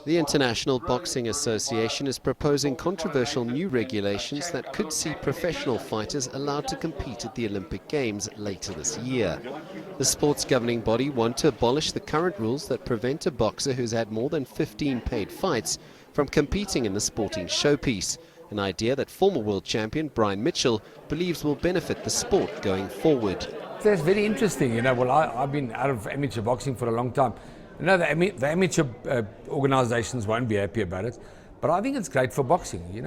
The International Boxing Association is proposing controversial new regulations that could see professional fighters allowed to compete at the Olympic Games later this year. The sport's governing body want to abolish the current rules that prevent a boxer who's had more than 15 paid fights from competing in the sporting showpiece, an idea that former world champion Brian Mitchell believes will benefit the sport going forward. That's very interesting. Well, I've been out of amateur boxing for a long time. The amateur organisations won't be happy about it, but I think it's great for boxing.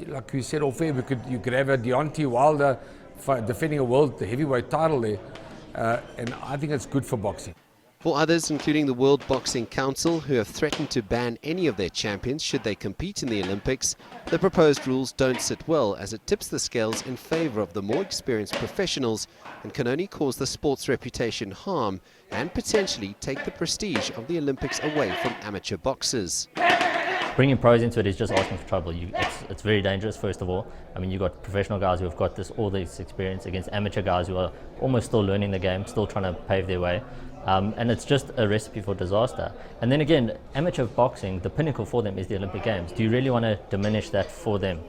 Like you said off air, you could have a Deontay Wilder defending a world heavyweight title there, and I think it's good for boxing. For others, including the World Boxing Council, who have threatened to ban any of their champions should they compete in the Olympics, the proposed rules don't sit well, as it tips the scales in favour of the more experienced professionals and can only cause the sport's reputation harm and potentially take the prestige of the Olympics away from amateur boxers. Bringing pros into it is just asking for trouble. It's very dangerous, first of all. I mean, you've got professional guys who have got all this experience against amateur guys who are almost still learning the game, still trying to pave their way. And it's just a recipe for disaster. And then again, amateur boxing, the pinnacle for them is the Olympic Games. Do you really want to diminish that for them?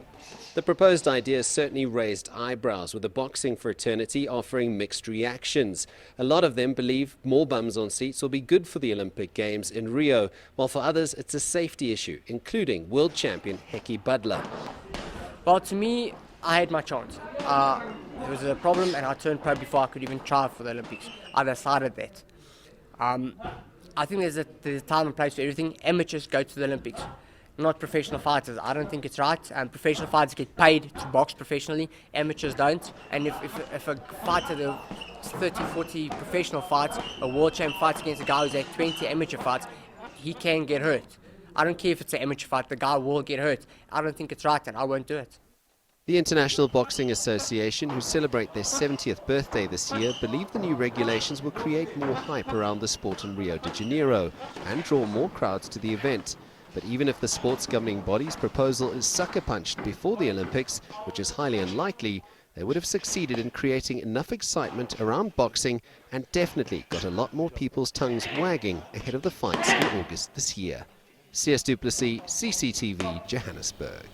The proposed idea certainly raised eyebrows, with the boxing fraternity offering mixed reactions. A lot of them believe more bums on seats will be good for the Olympic Games in Rio, while for others it's a safety issue, including world champion Heki Butler. Well, to me, I had my chance. There was a problem and I turned pro before I could even try for the Olympics. I decided that. I think there's a time and place for everything. Amateurs go to the Olympics, not professional fighters. I don't think it's right. Professional fighters get paid to box professionally. Amateurs don't. And if a fighter, there are 30, 40 professional fights, a world champion fights against a guy who's had 20 amateur fights, he can get hurt. I don't care if it's an amateur fight, the guy will get hurt. I don't think it's right and I won't do it. The International Boxing Association, who celebrate their 70th birthday this year, believe the new regulations will create more hype around the sport in Rio de Janeiro and draw more crowds to the event. But even if the sport's governing body's proposal is sucker-punched before the Olympics, which is highly unlikely, they would have succeeded in creating enough excitement around boxing and definitely got a lot more people's tongues wagging ahead of the fights in August this year. Sias du Plessis, CCTV, Johannesburg.